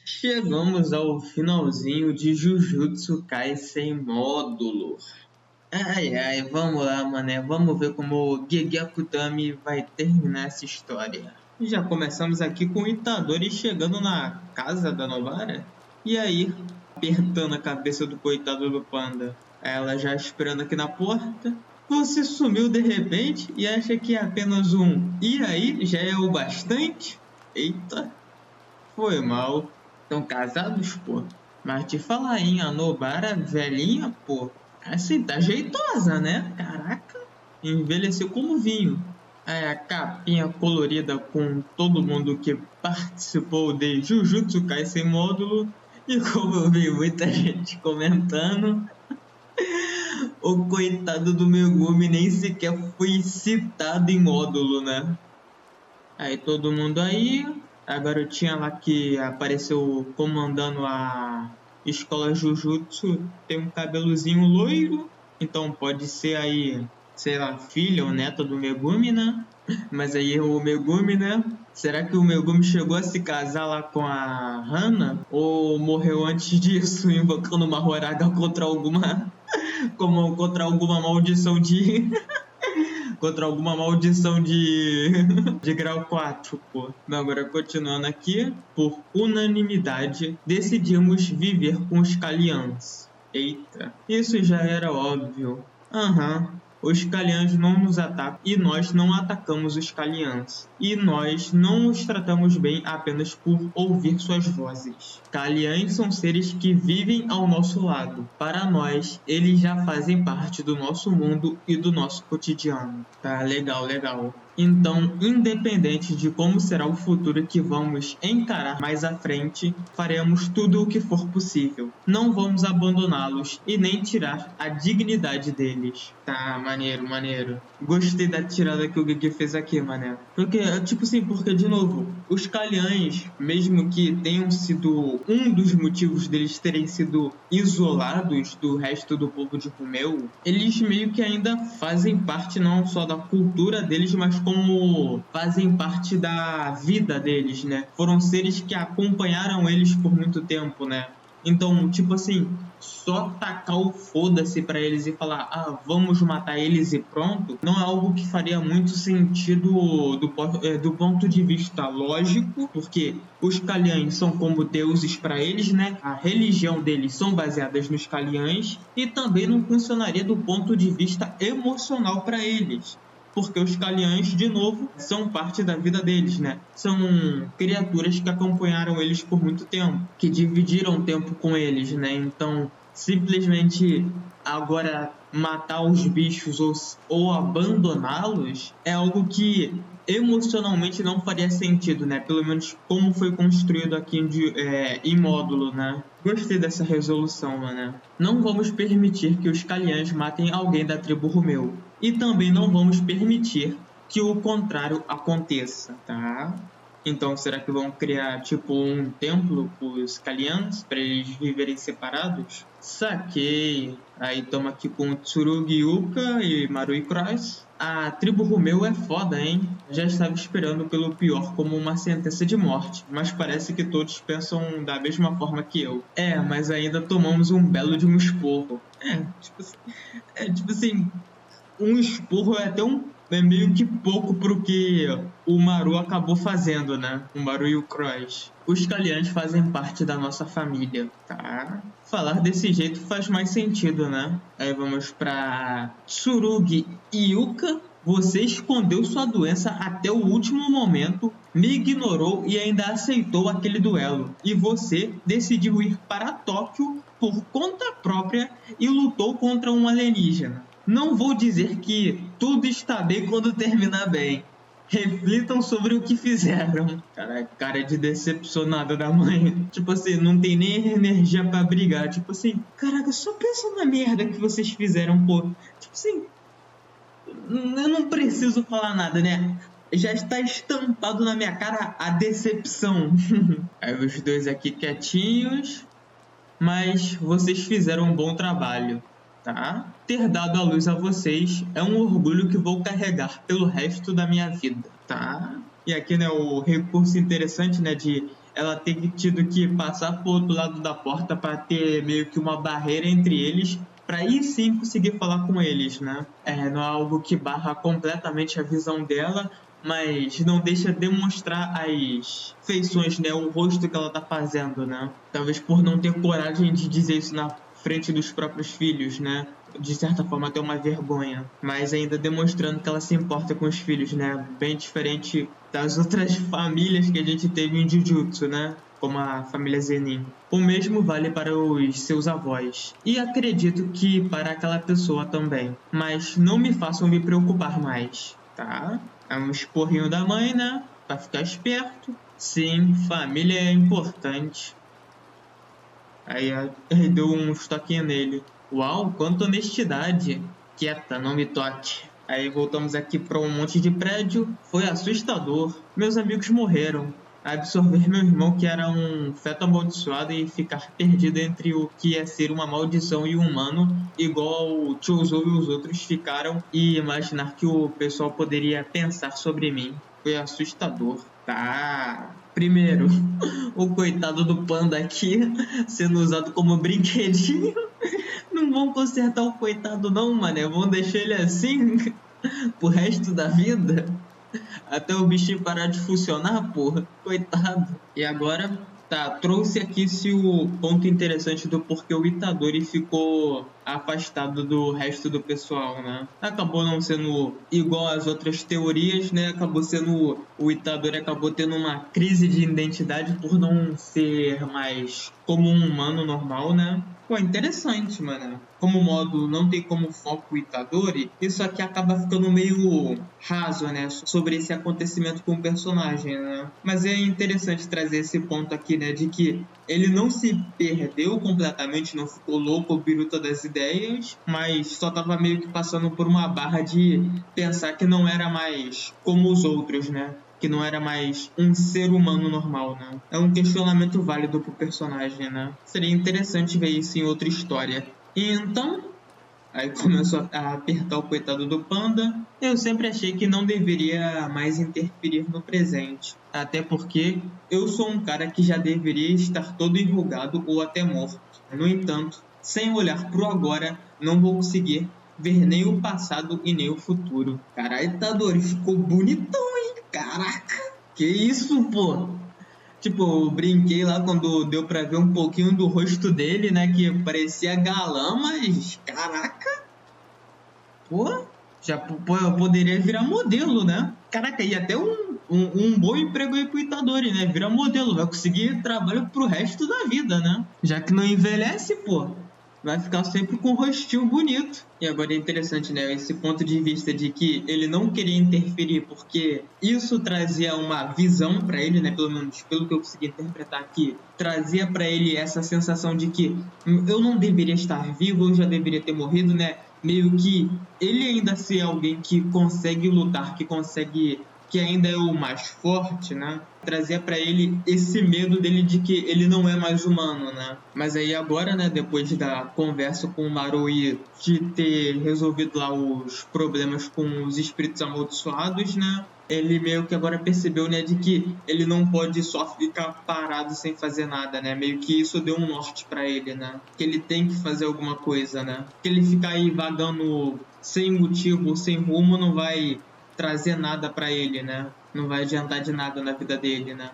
Chegamos ao finalzinho de Jujutsu Kaisen módulo. Ai ai, vamos lá, mané. Vamos ver como o Gegeki Tami vai terminar essa história. Já começamos aqui com o Itadori chegando na casa da Novara. E aí, apertando a cabeça do coitado do panda. Ela já esperando aqui na porta. Você sumiu de repente e acha que é apenas um "e aí" já é o bastante? Eita, foi mal. Estão casados, pô. Mas te falar, hein, a Nobara velhinha, pô. Assim, tá jeitosa, né? Caraca, envelheceu como vinho. Aí a capinha colorida com todo mundo que participou de Jujutsu Kaisen módulo. E como eu vi muita gente comentando, o coitado do Megumi nem sequer foi citado em módulo, né? Aí todo mundo aí, a garotinha lá que apareceu comandando a escola Jujutsu tem um cabelozinho loiro, então pode ser aí, sei lá, filha ou neta do Megumi, né? Mas aí o Megumi, né? Será que o Megumi chegou a se casar lá com a Hana? Ou morreu antes disso, invocando uma Horaga contra alguma, como contra alguma maldição de contra alguma maldição de grau 4, pô. Agora, continuando aqui, por unanimidade, decidimos viver com os Kalians. Eita, isso já era óbvio. Aham. Os Kalians não nos atacam e nós não atacamos os Kalians. E nós não os tratamos bem apenas por ouvir suas vozes. Kalians são seres que vivem ao nosso lado. Para nós, eles já fazem parte do nosso mundo e do nosso cotidiano. Tá, legal, legal. Então, independente de como será o futuro que vamos encarar mais à frente, faremos tudo o que for possível. Não vamos abandoná-los e nem tirar a dignidade deles. Tá, maneiro, maneiro. Gostei da tirada que o Gege fez aqui, mané. Porque, tipo assim, porque, de novo, os Kalians, mesmo que tenham sido um dos motivos deles terem sido isolados do resto do povo de Rumeu, eles meio que ainda fazem parte não só da cultura deles, mas como fazem parte da vida deles, né? Foram seres que acompanharam eles por muito tempo, né? Então, tipo assim, só tacar o foda-se pra eles e falar, vamos matar eles e pronto, não é algo que faria muito sentido do ponto de vista lógico, porque os Kalians são como deuses pra eles, né? A religião deles são baseadas nos Kalians e também não funcionaria do ponto de vista emocional pra eles. Porque os Kalians, de novo, são parte da vida deles, né? São criaturas que acompanharam eles por muito tempo, que dividiram tempo com eles, né? Então, simplesmente agora matar os bichos ou abandoná-los é algo que emocionalmente não faria sentido, né? Pelo menos como foi construído aqui em módulo, né? Gostei dessa resolução, mano. Não vamos permitir que os Kalians matem alguém da tribo Rumeu. E também não vamos permitir que o contrário aconteça, tá? Então, será que vão criar, tipo, um templo para os Kalians, para eles viverem separados? Saquei. Aí estamos aqui com Tsurugi Yuka e Marui Cross. A tribo Rumeu é foda, hein? Já estava esperando pelo pior como uma sentença de morte, mas parece que todos pensam da mesma forma que eu. Mas ainda tomamos um belo de um esporro. Tipo assim, um esporro é meio que pouco pro que o Maru acabou fazendo, né? O Maru e o Cross. Os Kalians fazem parte da nossa família, tá? Falar desse jeito faz mais sentido, né? Aí vamos pra Tsurugi Yuka. Você escondeu sua doença até o último momento, me ignorou e ainda aceitou aquele duelo. E você decidiu ir para Tóquio por conta própria e lutou contra um alienígena. Não vou dizer que tudo está bem quando terminar bem. Reflitam sobre o que fizeram. Cara de decepcionada da mãe. Tipo assim, não tem nem energia pra brigar. Tipo assim, caraca, só pensa na merda que vocês fizeram, pô. Tipo assim, eu não preciso falar nada, né? Já está estampado na minha cara a decepção. Aí os dois aqui quietinhos. Mas vocês fizeram um bom trabalho, tá? Ter dado a luz a vocês é um orgulho que vou carregar pelo resto da minha vida, tá? E aqui, né, o recurso interessante, né, de ela ter tido que passar pro outro lado da porta para ter meio que uma barreira entre eles, para aí sim conseguir falar com eles, né? Não é algo que barra completamente a visão dela, mas não deixa demonstrar as feições, né? O rosto que ela tá fazendo, né? Talvez por não ter coragem de dizer isso na frente dos próprios filhos, né? De certa forma até uma vergonha, mas ainda demonstrando que ela se importa com os filhos, né? Bem diferente das outras famílias que a gente teve em Jujutsu, né? Como a família Zenin. O mesmo vale para os seus avós. E acredito que para aquela pessoa também. Mas não me façam me preocupar mais, tá? É um esporrinho da mãe, né? Pra ficar esperto. Sim, família é importante. Aí deu um toquinho nele. Uau, quanta honestidade. Quieta, não me toque. Aí voltamos aqui para um monte de prédio. Foi assustador. Meus amigos morreram. Absorver meu irmão que era um feto amaldiçoado e ficar perdido entre o que é ser uma maldição e um humano, igual o Chouzou e os outros ficaram, e imaginar que o pessoal poderia pensar sobre mim. Foi assustador. Tá. Primeiro, o coitado do panda aqui sendo usado como brinquedinho. Não vão consertar o coitado não, mané. Vão deixar ele assim pro resto da vida. Até o bichinho parar de funcionar, porra. Coitado. E agora, tá, trouxe aqui o ponto interessante do porquê o Itadori ficou afastado do resto do pessoal, né? Acabou não sendo igual às outras teorias, né? Acabou sendo... O Itadori acabou tendo uma crise de identidade por não ser mais como um humano normal, né? Pô, interessante, mano. Como modo não tem como foco o Itadori, isso aqui acaba ficando meio raso, né? Sobre esse acontecimento com o personagem, né? Mas é interessante trazer esse ponto aqui, né? De que ele não se perdeu completamente, não ficou louco ou biruta das ideias, mas só tava meio que passando por uma barra de pensar que não era mais como os outros, né? Que não era mais um ser humano normal, né? É um questionamento válido pro personagem, né? Seria interessante ver isso em outra história. E então, aí começou a apertar o coitado do panda. Eu sempre achei que não deveria mais interferir no presente. Até porque eu sou um cara que já deveria estar todo enrugado ou até morto. No entanto, sem olhar pro agora, não vou conseguir ver nem o passado e nem o futuro. Caralho, Itadori, ficou bonitão, hein? Caraca! Que isso, pô? Tipo, eu brinquei lá quando deu pra ver um pouquinho do rosto dele, né? Que parecia galã, mas... Caraca! Pô, eu poderia virar modelo, né? Caraca, e até um bom emprego aí pro Itadori, né? Vira modelo, vai conseguir trabalho pro resto da vida, né? Já que não envelhece, pô. Vai ficar sempre com um rostinho bonito. E agora é interessante, né? Esse ponto de vista de que ele não queria interferir porque isso trazia uma visão para ele, né? Pelo menos pelo que eu consegui interpretar aqui, trazia para ele essa sensação de que eu não deveria estar vivo, eu já deveria ter morrido, né? Meio que ele ainda ser alguém que consegue lutar, que ainda é o mais forte, né? Trazia pra ele esse medo dele de que ele não é mais humano, né? Mas aí agora, né, depois da conversa com o Maroi, de ter resolvido lá os problemas com os espíritos amaldiçoados, né? Ele meio que agora percebeu, né, de que ele não pode só ficar parado sem fazer nada, né? Meio que isso deu um norte pra ele, né? Que ele tem que fazer alguma coisa, né? Que ele ficar aí vagando sem motivo, sem rumo, não vai trazer nada pra ele, né? Não vai adiantar de nada na vida dele, né?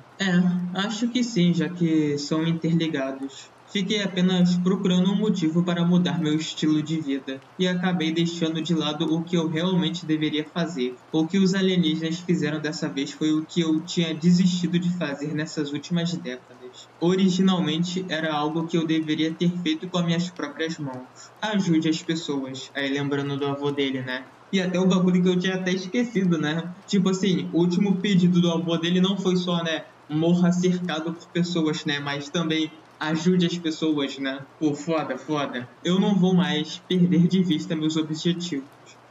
Acho que sim, já que são interligados. Fiquei apenas procurando um motivo para mudar meu estilo de vida e acabei deixando de lado o que eu realmente deveria fazer. O que os alienígenas fizeram dessa vez foi o que eu tinha desistido de fazer nessas últimas décadas. Originalmente era algo que eu deveria ter feito com as minhas próprias mãos. Ajude as pessoas. Aí lembrando do avô dele, né? E até um bagulho que eu tinha até esquecido, né? Tipo assim, o último pedido do avô dele não foi só, né? Morra cercado por pessoas, né? Mas também ajude as pessoas, né? Pô, foda. Eu não vou mais perder de vista meus objetivos.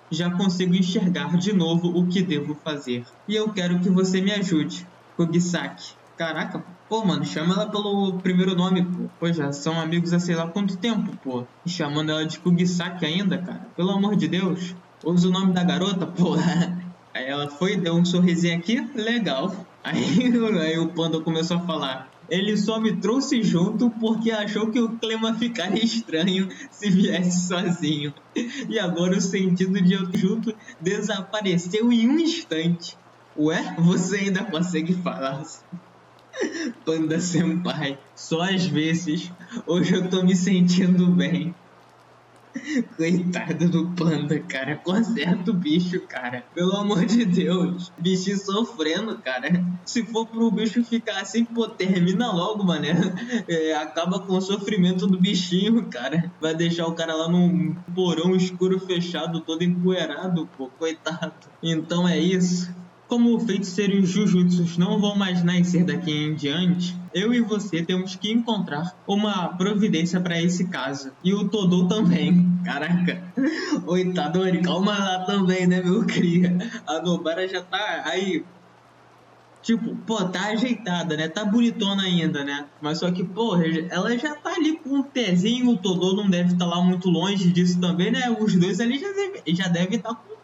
Já consigo enxergar de novo o que devo fazer. E eu quero que você me ajude, Kugisaki. Caraca, pô, mano, chama ela pelo primeiro nome, pô. Pô, já são amigos há sei lá quanto tempo, pô. E chamando ela de Kugisaki ainda, cara. Pelo amor de Deus. Usa o nome da garota, porra. Aí ela foi, deu um sorrisinho aqui, legal. Aí o panda começou a falar: Ele só me trouxe junto porque achou que o clima ficaria estranho se viesse sozinho. E agora o sentido de eu junto desapareceu em um instante. Ué, você ainda consegue falar? Panda Senpai, só às vezes. Hoje eu tô me sentindo bem. Coitado do panda, cara. Conserta o bicho, cara. Pelo amor de Deus. Bichinho sofrendo, cara. Se for pro bicho ficar assim, pô, termina logo, mané. Acaba com o sofrimento do bichinho, cara. Vai deixar o cara lá num porão escuro fechado, todo empoeirado, pô. Coitado. Então é isso. Como feiticeiros Jujutsus não vão mais nascer daqui em diante, eu e você temos que encontrar uma providência para esse caso. E o Todou também. Caraca. O Itadori, calma lá também, né, meu cria? A Nobara já tá aí. Tipo, pô, tá ajeitada, né? Tá bonitona ainda, né? Mas só que, pô, ela já tá ali com um pezinho. O Todou não deve estar lá muito longe disso também, né? Os dois ali já devem estar com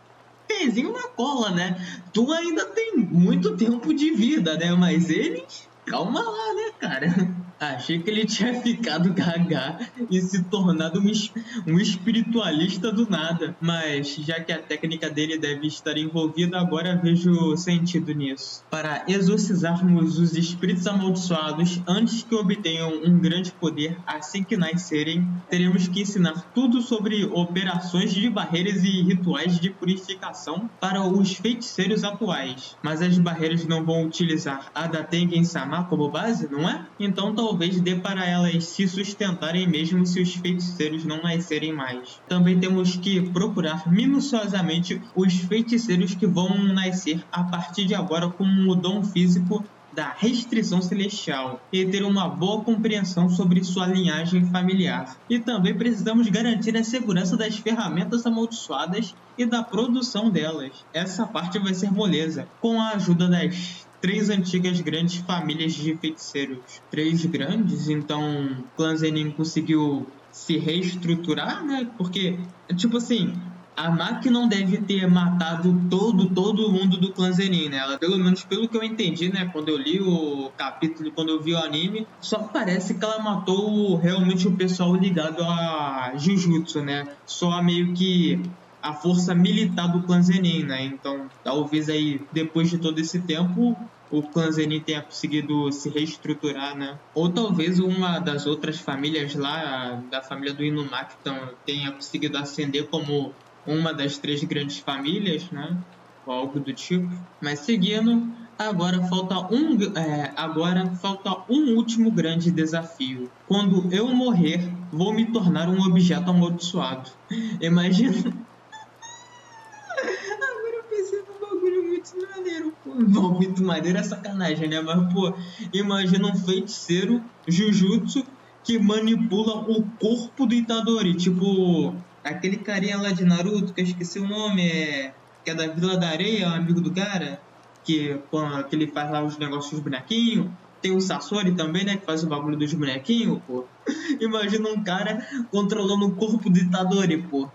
pezinho na cola, né? Tu ainda tem muito tempo de vida, né? Mas eles, calma lá, né, cara? Achei que ele tinha ficado gaga e se tornado um espiritualista do nada. Mas, já que a técnica dele deve estar envolvida, agora vejo sentido nisso. Para exorcizarmos os espíritos amaldiçoados antes que obtenham um grande poder assim que nascerem, teremos que ensinar tudo sobre operações de barreiras e rituais de purificação para os feiticeiros atuais. Mas as barreiras não vão utilizar a da Tengen-sama como base, não é? Então talvez dê para elas se sustentarem mesmo se os feiticeiros não nascerem mais. Também temos que procurar minuciosamente os feiticeiros que vão nascer a partir de agora com o dom físico da restrição celestial e ter uma boa compreensão sobre sua linhagem familiar. E também precisamos garantir a segurança das ferramentas amaldiçoadas e da produção delas. Essa parte vai ser moleza, com a ajuda das 3 antigas grandes famílias de feiticeiros. 3 grandes? Então, o clã Zenin conseguiu se reestruturar, né? Porque, tipo assim, a Maki não deve ter matado todo mundo do clã Zenin, né? Ela, pelo menos pelo que eu entendi, né? Quando eu li o capítulo, quando eu vi o anime, só parece que ela matou realmente o pessoal ligado a Jujutsu, né? Só meio que a força militar do clã Zenin, né? Então, talvez aí, depois de todo esse tempo, o clã Zenin tenha conseguido se reestruturar, né? Ou talvez uma das outras famílias lá, da família do Inumaki, tenha conseguido ascender como uma das 3 grandes famílias, né? Ou algo do tipo. Mas seguindo, agora falta um último grande desafio. Quando eu morrer, vou me tornar um objeto amaldiçoado. Imagina... Agora eu pensei num bagulho muito maneiro, pô. Bom, muito maneiro é sacanagem, né? Mas, pô, imagina um feiticeiro Jujutsu que manipula o corpo do Itadori. Tipo, aquele carinha lá de Naruto, que eu esqueci o nome, que é da Vila da Areia, amigo do cara, que ele faz lá os negócios dos bonequinhos. Tem o Sasori também, né, que faz o bagulho dos bonequinhos, pô. Imagina um cara controlando o corpo do Itadori, pô.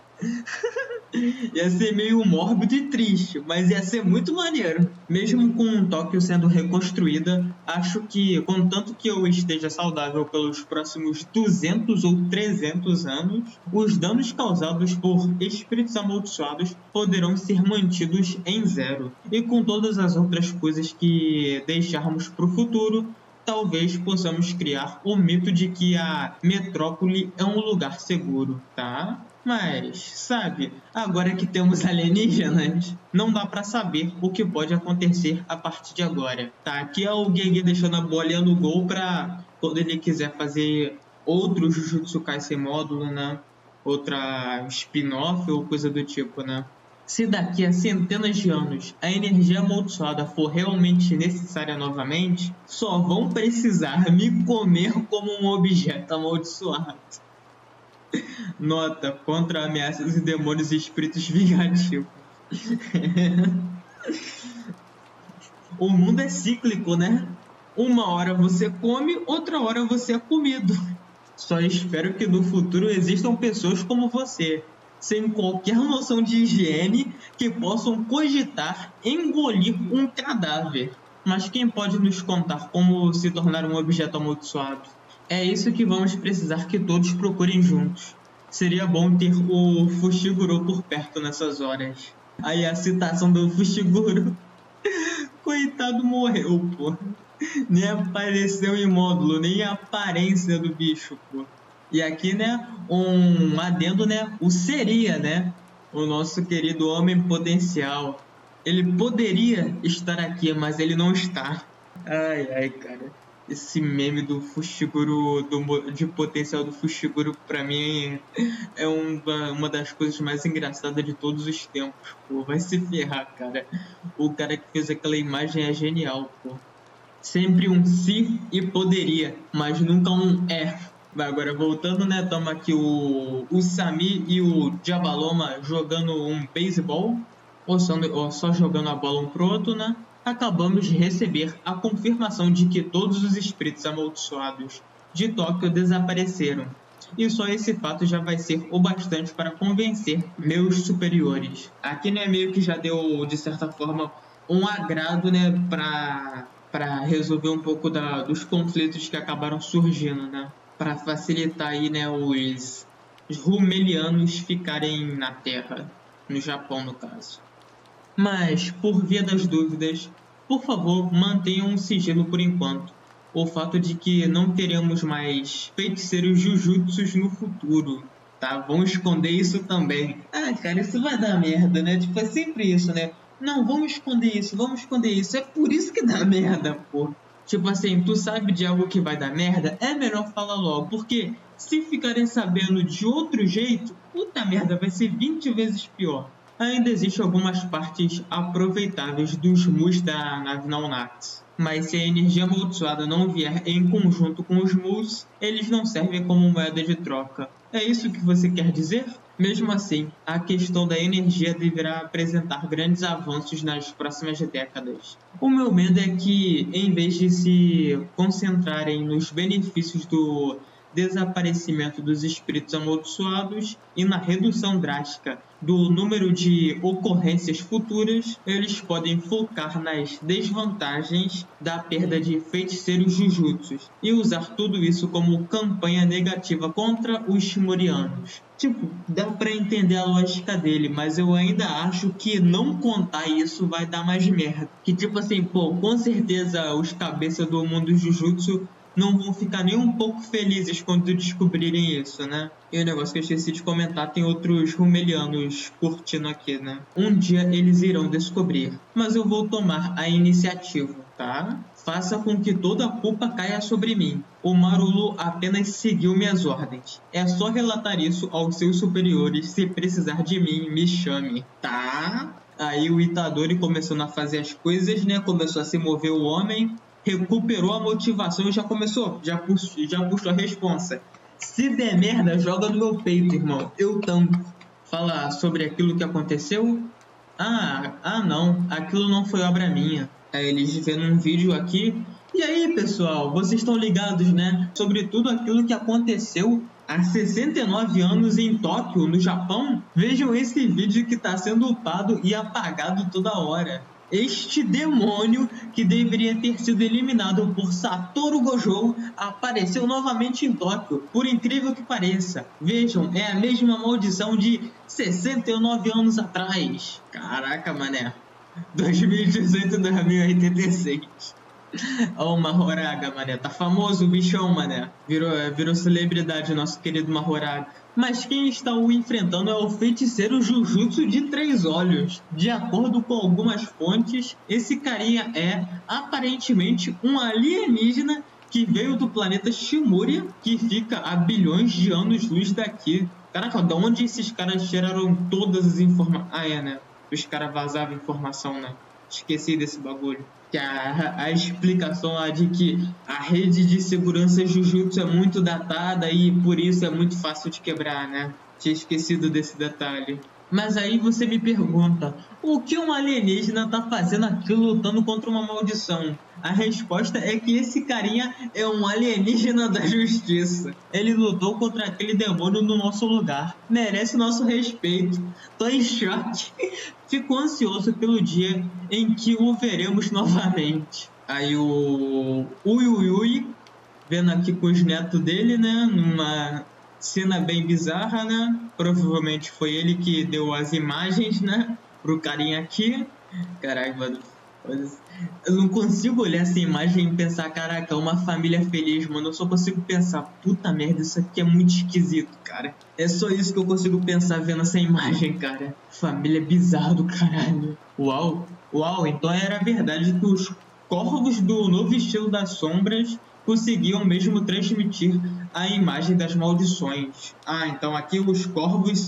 Ia ser meio mórbido e triste, mas ia ser muito maneiro. Mesmo com Tóquio sendo reconstruída, acho que, contanto que eu esteja saudável pelos próximos 200 ou 300 anos, os danos causados por espíritos amaldiçoados poderão ser mantidos em 0. E com todas as outras coisas que deixarmos para o futuro, talvez possamos criar o mito de que a metrópole é um lugar seguro, tá? Mas, sabe, agora que temos alienígenas, não dá pra saber o que pode acontecer a partir de agora. Tá, aqui é o Gege deixando a bolinha no gol pra quando ele quiser fazer outro Jujutsu Kaisen módulo, né? Outra spin-off ou coisa do tipo, né? Se daqui a centenas de anos a energia amaldiçoada for realmente necessária novamente, só vão precisar me comer como um objeto amaldiçoado. Nota: contra ameaças e demônios e espíritos vingativos. O mundo é cíclico, né? Uma hora você come, outra hora você é comido. Só espero que no futuro existam pessoas como você, sem qualquer noção de higiene, que possam cogitar engolir um cadáver. Mas quem pode nos contar como se tornar um objeto amaldiçoado? É isso que vamos precisar que todos procurem juntos. Seria bom ter o Fushiguro por perto nessas horas. Aí a citação do Fushiguro. Coitado, morreu, pô. Nem apareceu em módulo, nem a aparência do bicho, pô. E aqui, né, um adendo, né, o seria, né, o nosso querido homem potencial. Ele poderia estar aqui, mas ele não está. Ai, cara. Esse meme do Fushiguro, de potencial do Fushiguro, pra mim é uma das coisas mais engraçadas de todos os tempos, pô. Vai se ferrar, cara. O cara que fez aquela imagem é genial, pô. Sempre um se e poderia, mas nunca um é. Agora, voltando, né? Estamos aqui o Sami e o Jabaloma jogando um beisebol, ou só jogando a bola um pro outro, né? Acabamos de receber a confirmação de que todos os espíritos amaldiçoados de Tóquio desapareceram. E só esse fato já vai ser o bastante para convencer meus superiores. Aqui, né, meio que já deu, de certa forma, um agrado, né, para resolver um pouco dos conflitos que acabaram surgindo, né? Para facilitar aí, né, os rumelianos ficarem na Terra, no Japão, no caso. Mas, por via das dúvidas, por favor, mantenham um sigilo por enquanto. O fato de que não teremos mais feiticeiros jujutsus no futuro, tá? Vão esconder isso também. Ah, cara, isso vai dar merda, né? Tipo, é sempre isso, né? Não, vamos esconder isso, vamos esconder isso. É por isso que dá merda, pô. Tipo assim, tu sabe de algo que vai dar merda? É melhor falar logo, porque se ficarem sabendo de outro jeito, puta merda, vai ser 20 vezes pior. Ainda existem algumas partes aproveitáveis dos mus da nave Naunax, mas se a energia amaldiçoada não vier em conjunto com os mus, eles não servem como moeda de troca. É isso que você quer dizer? Mesmo assim, a questão da energia deverá apresentar grandes avanços nas próximas décadas. O meu medo é que, em vez de se concentrarem nos benefícios do desaparecimento dos espíritos amaldiçoados e na redução drástica do número de ocorrências futuras, eles podem focar nas desvantagens da perda de feiticeiros jujutsus e usar tudo isso como campanha negativa contra os shimorianos. Tipo, dá pra entender a lógica dele, mas eu ainda acho que não contar isso vai dar mais merda. Que tipo assim, pô, com certeza os cabeças do mundo jujutsu não vão ficar nem um pouco felizes quando descobrirem isso, né? E o negócio que eu esqueci de comentar, tem outros rumelianos curtindo aqui, né? Um dia eles irão descobrir, mas eu vou tomar a iniciativa, tá? Faça com que toda a culpa caia sobre mim. O Marulu apenas seguiu minhas ordens. É só relatar isso aos seus superiores. Se precisar de mim, me chame, tá? Aí o Itadori começando a fazer as coisas, né? Começou a se mover o homem, recuperou a motivação e já puxou a responsa. Se der merda, joga no meu peito, irmão. Eu tampo. Fala sobre aquilo que aconteceu? Não. Aquilo não foi obra minha. Aí eles vendo um vídeo aqui. E aí, pessoal, vocês estão ligados, né? Sobre tudo aquilo que aconteceu há 69 anos em Tóquio, no Japão? Vejam esse vídeo que está sendo upado e apagado toda hora. Este demônio, que deveria ter sido eliminado por Satoru Gojo, apareceu novamente em Tóquio, por incrível que pareça. Vejam, é a mesma maldição de 69 anos atrás. Caraca, mané. 2018-2086. Ó, o Mahoraga, mané. Tá famoso o bichão, mané. Virou celebridade, nosso querido Mahoraga. Mas quem está o enfrentando é o feiticeiro Jujutsu de 3 olhos. De acordo com algumas fontes, esse carinha é, aparentemente, um alienígena que veio do planeta Shimuria, que fica a bilhões de anos-luz daqui. Caraca, de onde esses caras tiraram todas as informações? Né? Os caras vazavam informação, né? Esqueci desse bagulho. Que a explicação lá de que a rede de segurança Jujutsu é muito datada e por isso é muito fácil de quebrar, né? Tinha esquecido desse detalhe. Mas aí você me pergunta, o que um alienígena tá fazendo aqui lutando contra uma maldição? A resposta é que esse carinha é um alienígena da justiça. Ele lutou contra aquele demônio no nosso lugar. Merece nosso respeito. Tô em choque. Fico ansioso pelo dia em que o veremos novamente. Aí o Ui, vendo aqui com os netos dele, né? Numa cena bem bizarra, né? Provavelmente foi ele que deu as imagens, né? Pro carinha aqui. Caraca, mano. Eu não consigo olhar essa imagem e pensar, caraca, uma família feliz, mano. Eu só consigo pensar, puta merda, isso aqui é muito esquisito, cara. É só isso que eu consigo pensar vendo essa imagem, cara. Família bizarra do caralho. Uau, então era verdade que os corvos do novo estilo das sombras conseguiam mesmo transmitir a imagem das maldições. Ah, então aqui os corvos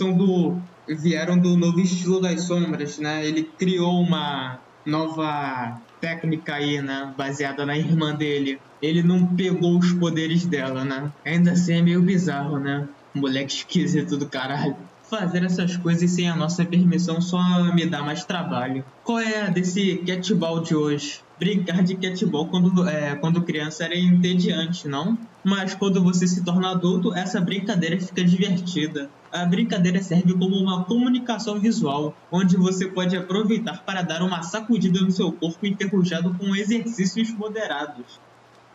vieram do novo estilo das sombras, né? Ele criou uma nova técnica aí, né? Baseada na irmã dele. Ele não pegou os poderes dela, né? Ainda assim é meio bizarro, né? Moleque esquisito do caralho. Fazer essas coisas sem a nossa permissão só me dá mais trabalho. Qual é a desse catball de hoje? Brincar de catball quando criança era entediante, não? Mas quando você se torna adulto, essa brincadeira fica divertida. A brincadeira serve como uma comunicação visual, onde você pode aproveitar para dar uma sacudida no seu corpo enferrujado com exercícios moderados.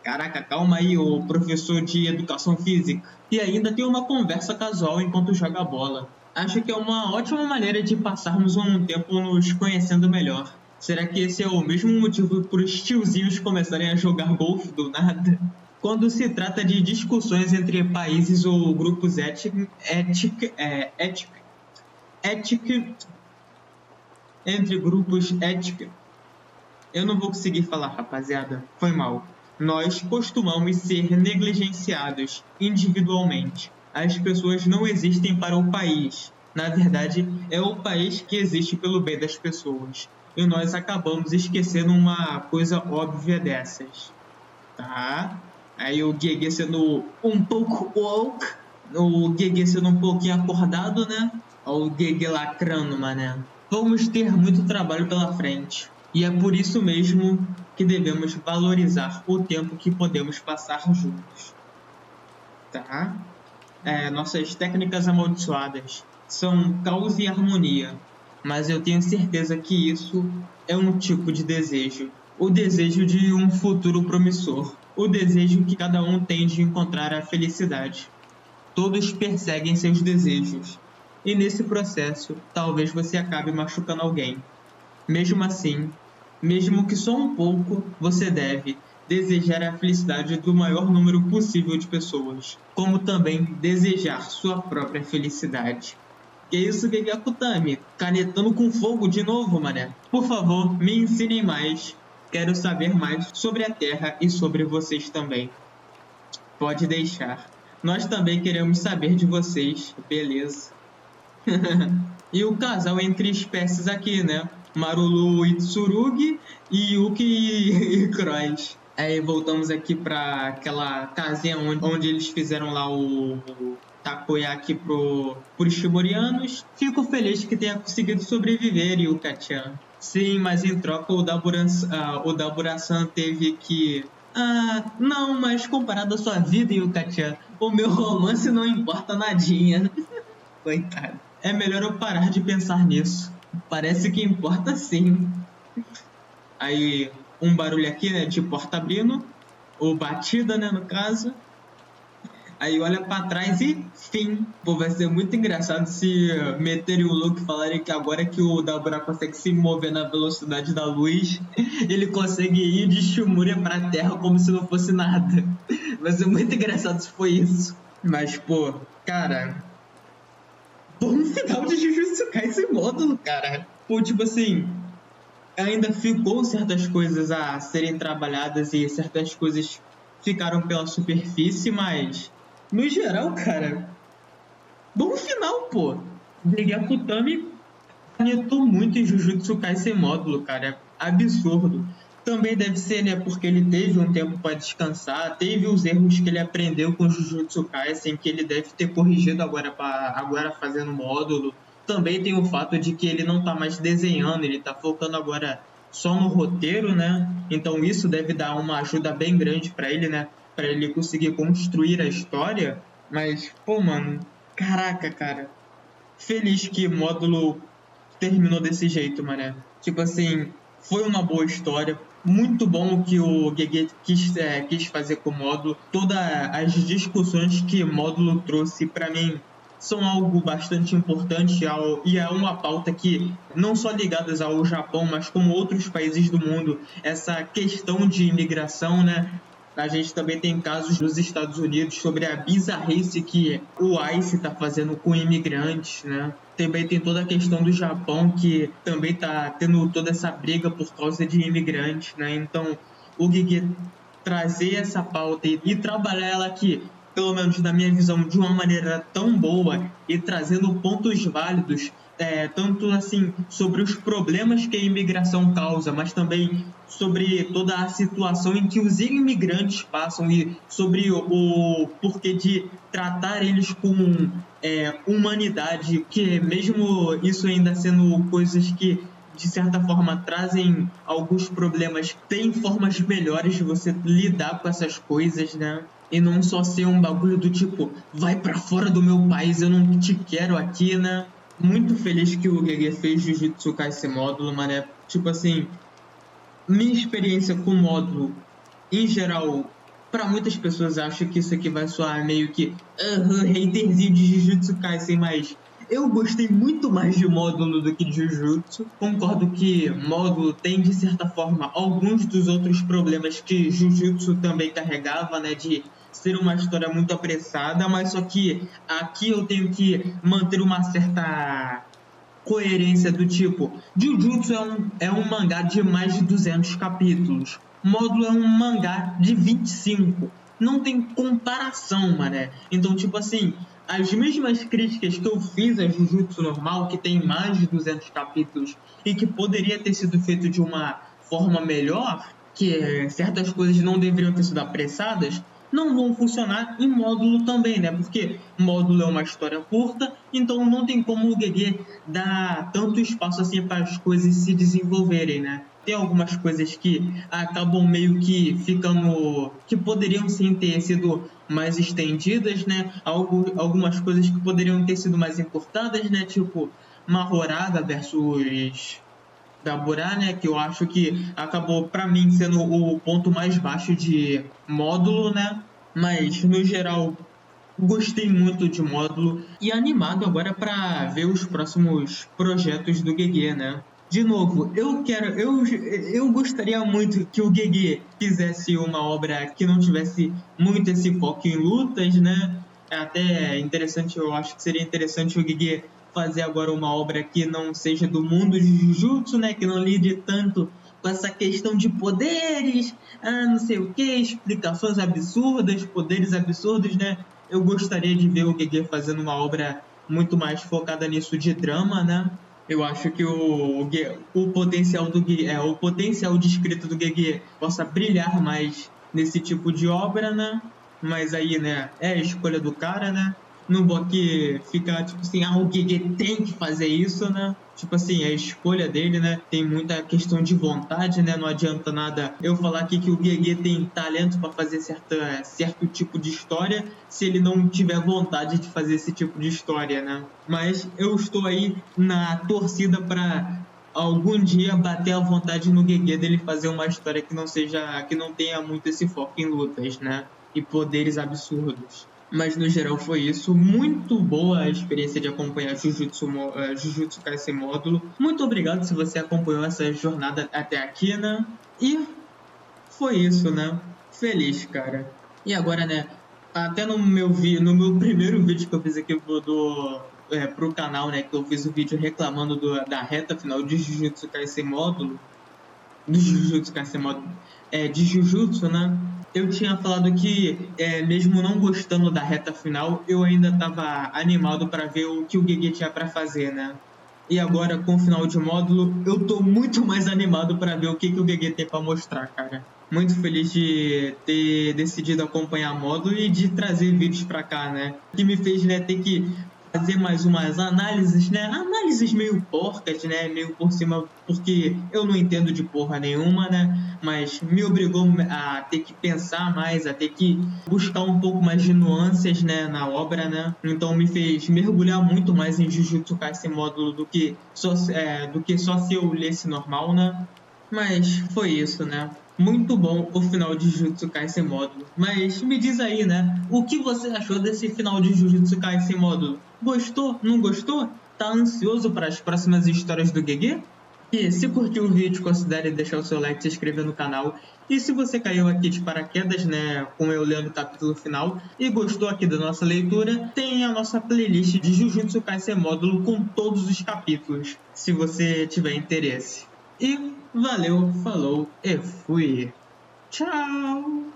Caraca, calma aí, ô professor de educação física. E ainda tem uma conversa casual enquanto joga bola. Acho que é uma ótima maneira de passarmos um tempo nos conhecendo melhor. Será que esse é o mesmo motivo para os tiozinhos começarem a jogar golfe do nada? Quando se trata de discussões entre países ou grupos entre grupos ética, eu não vou conseguir falar, rapaziada. Foi mal. Nós costumamos ser negligenciados individualmente. As pessoas não existem para o país. Na verdade, é o país que existe pelo bem das pessoas. E nós acabamos esquecendo uma coisa óbvia dessas. Tá? Aí o Gege sendo um pouco woke. O Gege sendo um pouquinho acordado, né? O Gege lacrando, mané. Vamos ter muito trabalho pela frente. E é por isso mesmo que devemos valorizar o tempo que podemos passar juntos. Tá? Nossas técnicas amaldiçoadas são caos e harmonia, mas eu tenho certeza que isso é um tipo de desejo. O desejo de um futuro promissor. O desejo que cada um tem de encontrar a felicidade. Todos perseguem seus desejos. E nesse processo, talvez você acabe machucando alguém. Mesmo assim, mesmo que só um pouco, você deve desejar a felicidade do maior número possível de pessoas, como também desejar sua própria felicidade. Que isso, Gegakutami? Canetando com fogo de novo, mané. Por favor, me ensinem mais. Quero saber mais sobre a Terra e sobre vocês também. Pode deixar. Nós também queremos saber de vocês, beleza? E o casal entre espécies aqui, né? Marulu e Tsurugi e Yuki e Krois. Aí voltamos aqui para aquela casinha onde eles fizeram lá o takoyaki pros shimorianos. Fico feliz que tenha conseguido sobreviver, Yuka-chan. Sim, mas em troca o Dabura-san teve que... não, mas comparado à sua vida, Yuka-chan, o meu romance não importa nadinha. Coitado. É melhor eu parar de pensar nisso. Parece que importa sim. Aí, um barulho aqui, né, de porta abrindo. Ou batida, né, no caso. Aí olha pra trás e fim. Pô, vai ser muito engraçado se meterem o louco e falarem que agora que o Dabura consegue se mover na velocidade da luz, ele consegue ir de Shimura pra terra como se não fosse nada. Vai ser muito engraçado se for isso. Mas, pô, cara... bom final de Jujutsu Kaisen módulo, cara. Pô, tipo assim, ainda ficou certas coisas a serem trabalhadas e certas coisas ficaram pela superfície, mas no geral, cara, bom final, pô. Gegakutami canetou muito em Jujutsu Kaisen módulo, cara. É absurdo. Também deve ser, né, porque ele teve um tempo para descansar, teve os erros que ele aprendeu com Jujutsu Kaisen, que ele deve ter corrigido agora fazendo módulo. Também tem o fato de que ele não tá mais desenhando, ele tá focando agora só no roteiro, né? Então isso deve dar uma ajuda bem grande para ele, né? Para ele conseguir construir a história. Mas, pô, mano, caraca, cara. Feliz que o módulo terminou desse jeito, mané. Tipo assim, foi uma boa história. Muito bom o que o Gege quis fazer com o módulo. Todas as discussões que o módulo trouxe para mim são algo bastante importante e é uma pauta que, não só ligadas ao Japão, mas como outros países do mundo, essa questão de imigração, né? A gente também tem casos nos Estados Unidos sobre a bizarrice que o ICE está fazendo com imigrantes, né? Também tem toda a questão do Japão, que também está tendo toda essa briga por causa de imigrantes, né? Então, o Gege trazer essa pauta e trabalhar ela aqui, pelo menos na minha visão, de uma maneira tão boa e trazendo pontos válidos, tanto assim sobre os problemas que a imigração causa, mas também sobre toda a situação em que os imigrantes passam e sobre o porquê de tratar eles com humanidade, que mesmo isso ainda sendo coisas que de certa forma trazem alguns problemas, tem formas melhores de você lidar com essas coisas, né? E não só ser um bagulho do tipo, vai pra fora do meu país, eu não te quero aqui, né? Muito feliz que o Gege fez Jujutsu Kaisen módulo, mano. Tipo assim, minha experiência com o módulo, em geral, para muitas pessoas acho que isso aqui vai soar meio que haterzinho de Jujutsu Kaisen, mas eu gostei muito mais de módulo do que de Jujutsu. Concordo que módulo tem, de certa forma, alguns dos outros problemas que Jujutsu também carregava, né? De ser uma história muito apressada, mas só que aqui eu tenho que manter uma certa coerência do tipo, Jujutsu é um mangá de mais de 200 capítulos, Módulo é um mangá de 25, não tem comparação, mané. Então, tipo assim, as mesmas críticas que eu fiz a Jujutsu normal, que tem mais de 200 capítulos e que poderia ter sido feito de uma forma melhor, que certas coisas não deveriam ter sido apressadas, não vão funcionar em módulo também, né? Porque módulo é uma história curta, então não tem como o Gege dar tanto espaço assim para as coisas se desenvolverem, né? Tem algumas coisas que acabam meio que ficando, que poderiam sim ter sido mais estendidas, né? Algumas coisas que poderiam ter sido mais encurtadas, né? Tipo Mahoraga versus Daburá, né, que eu acho que acabou para mim sendo o ponto mais baixo de módulo, né? Mas no geral gostei muito de módulo e animado agora para ver os próximos projetos do Gege, né? De novo, eu gostaria muito que o Gege fizesse uma obra que não tivesse muito esse foco em lutas, né? É até interessante, eu acho que seria interessante o Gege fazer agora uma obra que não seja do mundo de Jujutsu, né? Que não lide tanto com essa questão de poderes, não sei o que, explicações absurdas, poderes absurdos, né? Eu gostaria de ver o Gege fazendo uma obra muito mais focada nisso de drama, né? Eu acho que o potencial o potencial de escrita do Gege possa brilhar mais nesse tipo de obra, né? Mas aí, né, é a escolha do cara, né? Não vou aqui ficar, tipo assim, o Gege tem que fazer isso, né? Tipo assim, é a escolha dele, né? Tem muita questão de vontade, né? Não adianta nada eu falar aqui que o Gege tem talento para fazer certo tipo de história se ele não tiver vontade de fazer esse tipo de história, né? Mas eu estou aí na torcida para algum dia bater a vontade no Gege dele fazer uma história que não tenha muito esse foco em lutas, né? E poderes absurdos. Mas no geral foi isso. Muito boa a experiência de acompanhar Jujutsu Kaisen módulo. Muito obrigado se você acompanhou essa jornada até aqui, né? E foi isso, né? Feliz, cara. E agora, né? Até no meu primeiro vídeo que eu fiz aqui pro canal, né? Que eu fiz o vídeo reclamando da reta final de Jujutsu Kaisen módulo. Do Jujutsu Kaisen módulo. De Jujutsu, né? Eu tinha falado que, mesmo não gostando da reta final, eu ainda estava animado para ver o que o Gege tinha para fazer, né? E agora, com o final de módulo, eu tô muito mais animado para ver o que o Gege tem para mostrar, cara. Muito feliz de ter decidido acompanhar módulo e de trazer vídeos para cá, né? O que me fez, né, ter que fazer mais umas análises, né? Análises meio porcas, né? Meio por cima, porque eu não entendo de porra nenhuma, né? Mas me obrigou a ter que pensar mais, a ter que buscar um pouco mais de nuances, né, na obra, né? Então me fez mergulhar muito mais em Jujutsu Kaisen módulo do que só se eu lesse normal, né? Mas foi isso, né? Muito bom o final de Jujutsu Kaisen módulo. Mas me diz aí, né? O que você achou desse final de Jujutsu Kaisen módulo? Gostou? Não gostou? Tá ansioso para as próximas histórias do GG? E se curtiu o vídeo, considere deixar o seu like e se inscrever no canal. E se você caiu aqui de paraquedas, né, com eu lendo o capítulo final e gostou aqui da nossa leitura, tem a nossa playlist de Jujutsu Kaisen módulo com todos os capítulos, se você tiver interesse. E valeu, falou e fui. Tchau!